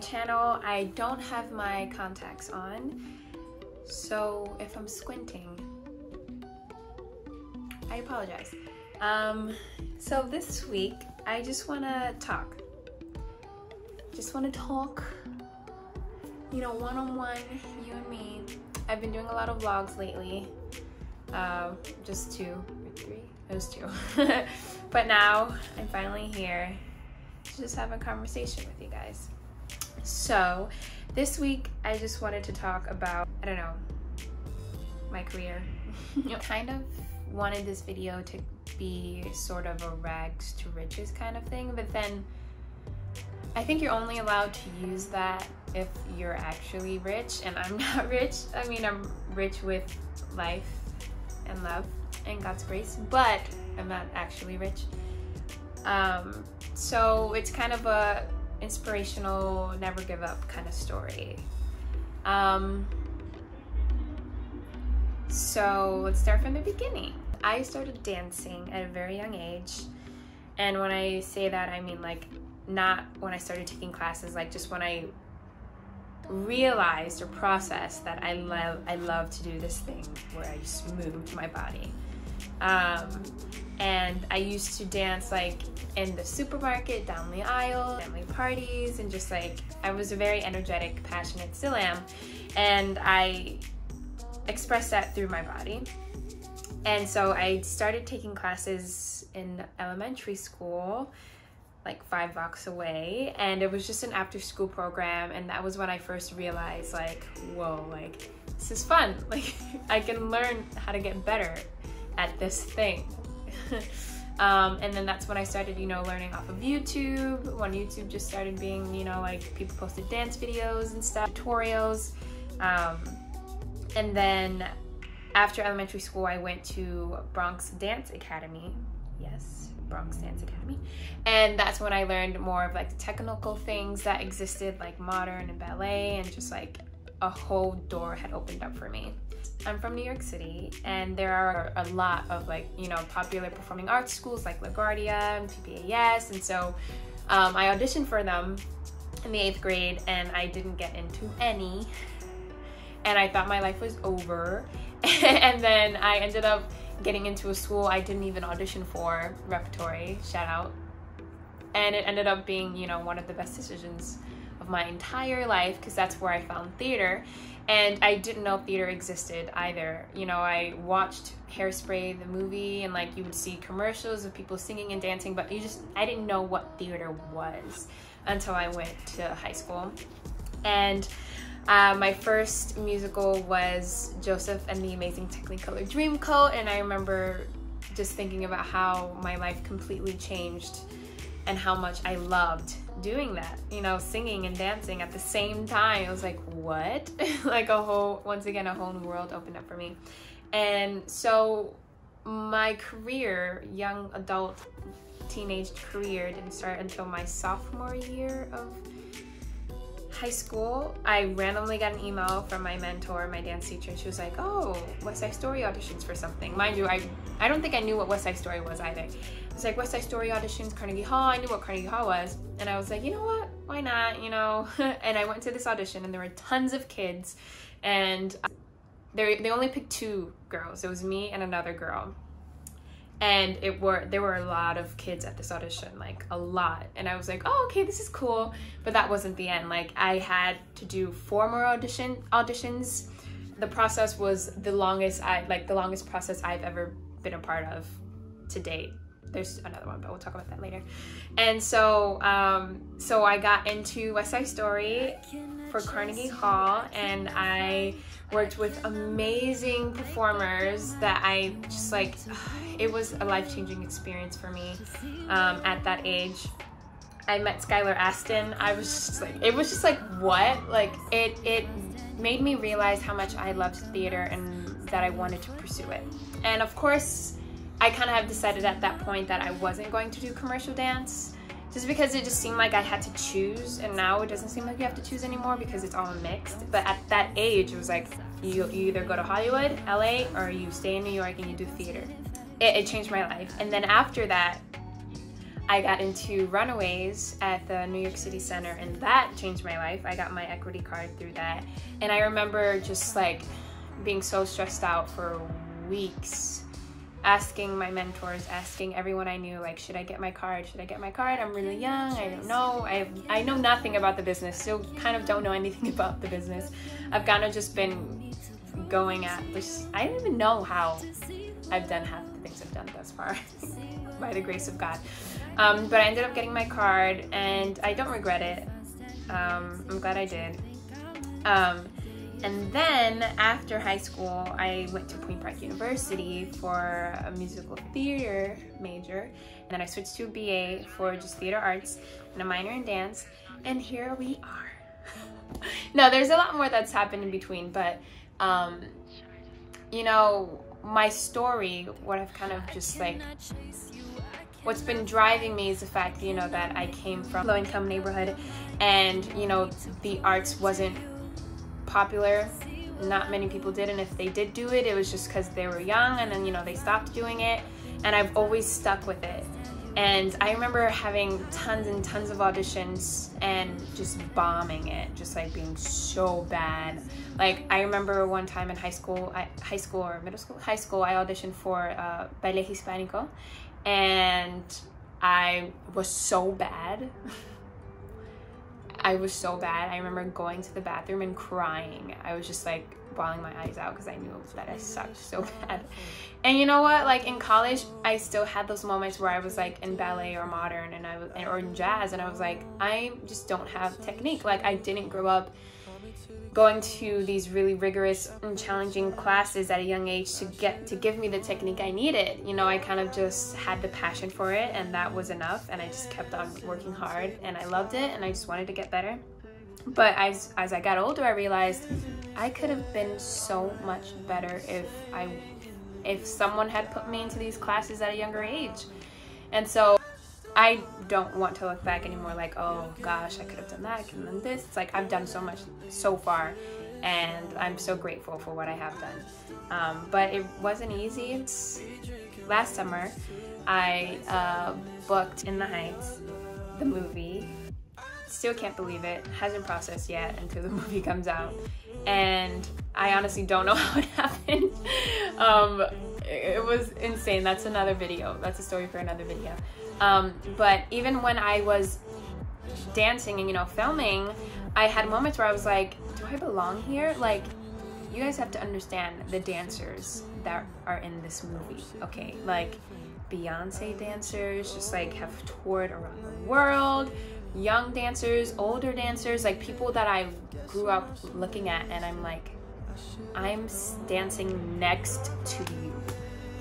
channel. I don't have my contacts on, so if I'm squinting, I apologize. So this week, I just want to talk. You know, one-on-one, you and me. I've been doing a lot of vlogs lately. Just 2 or 3. It was 2. But now I'm finally here to just have a conversation with you guys. So this week I just wanted to talk about, I don't know, my career. Kind of wanted this video to be sort of a rags to riches kind of thing, but then I think you're only allowed to use that if you're actually rich, and I'm not rich. I mean, I'm rich with life and love and God's grace, but I'm not actually rich. So it's kind of a inspirational, never give up kind of story. So let's start from the beginning. I started dancing at a very young age, and when I say that, I mean like not when I started taking classes, like just when I realized or processed that I love to do this thing where I just moved my body. And I used to dance like in the supermarket, down the aisle, family parties, and just like, I was a very energetic, passionate, still am, and I expressed that through my body. And so I started taking classes in elementary school, like 5 blocks away, and it was just an after-school program, and that was when I first realized, like, whoa, like, this is fun. Like, I can learn how to get better at this thing. And then that's when I started, you know, learning off of YouTube, when YouTube just started being, you know, like, people posted dance videos and stuff, tutorials. And then after elementary school, I went to Bronx Dance Academy. Yes, Bronx Dance Academy. And that's when I learned more of like the technical things that existed, like modern and ballet, and just like a whole door had opened up for me. I'm from New York City, and there are a lot of like, you know, popular performing arts schools like LaGuardia and PPAS, and so I auditioned for them in the 8th grade, and I didn't get into any, and I thought my life was over. And then I ended up getting into a school I didn't even audition for, Repertory, shout out. And it ended up being, you know, one of the best decisions of my entire life, because that's where I found theater. And I didn't know theater existed either. You know, I watched Hairspray, the movie, and like you would see commercials of people singing and dancing, but I didn't know what theater was until I went to high school. And my first musical was Joseph and the Amazing Technicolor Dreamcoat, and I remember just thinking about how my life completely changed and how much I loved doing that, you know, singing and dancing at the same time. I was like, what? Like once again, a whole new world opened up for me. And so my career, young adult, teenage career, didn't start until my sophomore year of high school. I randomly got an email from my mentor, my dance teacher, and she was like, oh, West Side Story auditions for something. Mind you, I don't think I knew what West Side Story was either. It's like West Side Story auditions, Carnegie Hall. I knew what Carnegie Hall was, and I was like, you know what, why not, you know? And I went to this audition, and there were tons of kids, and they only picked 2 girls. It was me and another girl. And there were a lot of kids at this audition, like a lot. And I was like, oh, okay, this is cool. But that wasn't the end. Like, I had to do 4 more auditions. The process was the longest process I've ever been a part of to date. There's another one, but we'll talk about that later. And so, so I got into West Side Story for Carnegie Hall, and I worked with amazing performers that I just like, it was a life-changing experience for me at that age. I met Skylar Aston. I was just like, it was just like, what? Like, it made me realize how much I loved theater and that I wanted to pursue it. And of course, I kind of have decided at that point that I wasn't going to do commercial dance, just because it just seemed like I had to choose, and now it doesn't seem like you have to choose anymore because it's all mixed. But at that age, it was like, you either go to Hollywood, LA, or you stay in New York and you do theater. It changed my life. And then after that, I got into Runaways at the New York City Center, and that changed my life. I got my equity card through that. And I remember just like being so stressed out for weeks, asking my mentors, asking everyone I knew, like, should I get my card? Should I get my card? I'm really young. I don't know. I know nothing about the business. Still kind of don't know anything about the business. I've kind of just been going at this. I don't even know how I've done half the things I've done thus far by the grace of God. But I ended up getting my card, and I don't regret it. I'm glad I did. And then after high school, I went to Queen Park University for a musical theater major. And then I switched to a BA for just theater arts and a minor in dance. And here we are. No, there's a lot more that's happened in between, but, you know, my story, what I've kind of just like, what's been driving me is the fact, you know, that I came from a low-income neighborhood, and, you know, the arts wasn't popular. Not many people did, and if they did do it, it was just because they were young, and then, you know, they stopped doing it, and I've always stuck with it. And I remember having tons and tons of auditions and just bombing it, just like being so bad. Like, I remember one time in high school or middle school? High school, I auditioned for Baile Hispanico, and I was so bad. I was so bad. I remember going to the bathroom and crying. I was just like bawling my eyes out because I knew that I sucked so bad. And you know what? Like in college, I still had those moments where I was like in ballet or modern, and or in jazz, and I was like, I just don't have technique. Like, I didn't grow up going to these really rigorous and challenging classes at a young age to give me the technique I needed. You know, I kind of just had the passion for it, and that was enough, and I just kept on working hard, and I loved it, and I just wanted to get better. But as I got older, I realized I could have been so much better if someone had put me into these classes at a younger age. And so I don't want to look back anymore like, oh gosh, I could have done that, I could have done this. It's like, I've done so much so far, and I'm so grateful for what I have done. But it wasn't easy. Last summer, I booked In the Heights, the movie. Still can't believe it. Hasn't processed yet until the movie comes out. And I honestly don't know how it happened. It was insane. That's another video. That's a story for another video. But even when I was dancing and, you know, filming, I had moments where I was like, do I belong here? Like, you guys have to understand the dancers that are in this movie, okay? Like, Beyonce dancers just like have toured around the world, young dancers, older dancers, like people that I grew up looking at, and I'm like, I'm dancing next to you.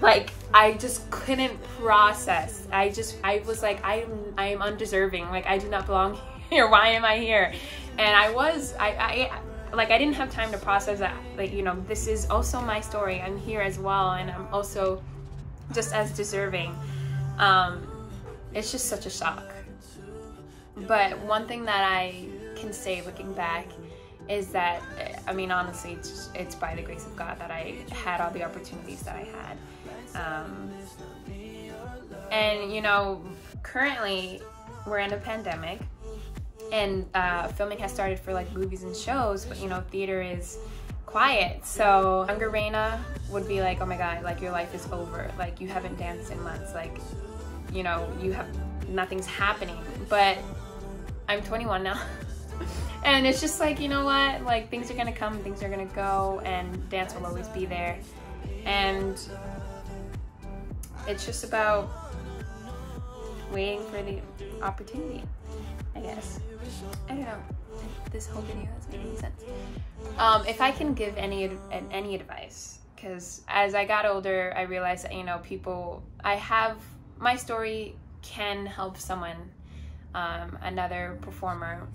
Like, I just couldn't process. I was like, I am undeserving. Like, I do not belong here. Why am I here? And I didn't have time to process that. Like, you know, this is also my story. I'm here as well, and I'm also just as deserving. It's just such a shock. But one thing that I can say looking back is that, I mean, honestly, it's by the grace of God that I had all the opportunities that I had. And, you know, currently we're in a pandemic, and filming has started for like movies and shows, but, you know, theater is quiet. So younger Reina would be like, oh my God, like your life is over. Like, you haven't danced in months. Like, you know, nothing's happening. But I'm 21 now. And it's just like, you know what, like things are gonna come, things are gonna go, and dance will always be there. And it's just about waiting for the opportunity, I guess. I don't know if this whole video has made any sense. If I can give any advice, because as I got older, I realized that, you know, my story can help someone, another performer.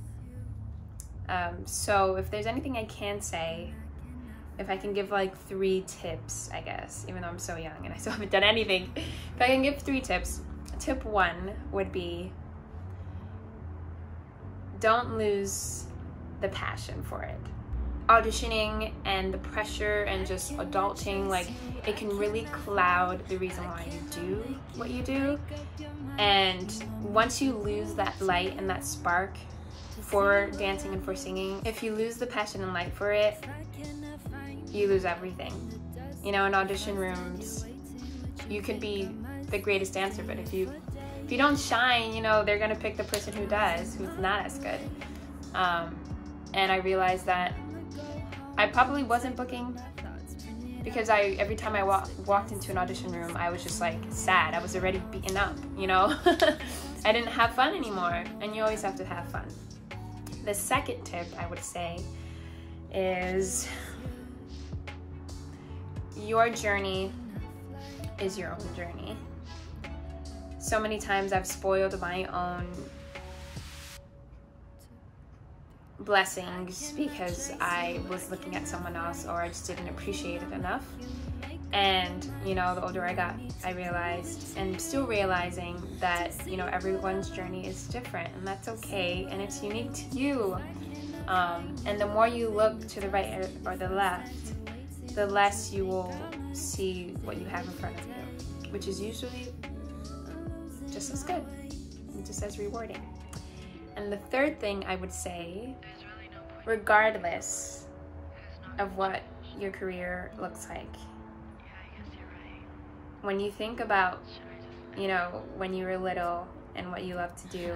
So if there's anything I can say, if I can give like 3 tips, I guess, even though I'm so young and I still haven't done anything, if I can give 3 tips, tip 1 would be, don't lose the passion for it. auditioning and the pressure and just adulting, like, it can really cloud the reason why you do what you do. And once you lose that light and that spark for dancing and for singing, if you lose the passion and light for it, you lose everything. You know, in audition rooms, you could be the greatest dancer, but if you don't shine, you know, they're gonna pick the person who does, who's not as good. And I realized that I probably wasn't booking, because every time I walked into an audition room, I was just like sad. I was already beaten up, you know. I didn't have fun anymore, and you always have to have fun. The second tip I would say is your journey is your own journey. So many times I've spoiled my own blessings because I was looking at someone else, or I just didn't appreciate it enough. And, you know, the older I got, I realized, and still realizing, that, you know, everyone's journey is different, and that's okay, and it's unique to you. And the more you look to the right or the left, the less you will see what you have in front of you, which is usually just as good and just as rewarding. And the third thing I would say, regardless of what your career looks like, when you think about, you know, when you were little and what you love to do,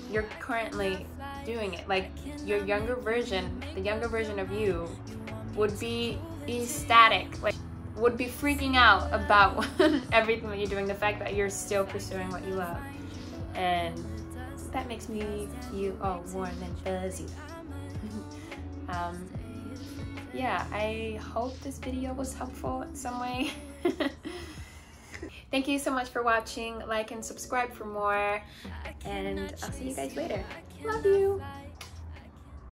you're currently doing it. Like, your younger version, the younger version of you would be ecstatic, like, would be freaking out about everything that you're doing, the fact that you're still pursuing what you love. And that makes me all warm and fuzzy. Yeah, I hope this video was helpful in some way. Thank you so much for watching. Like and subscribe for more, and I'll see you guys later. Love you.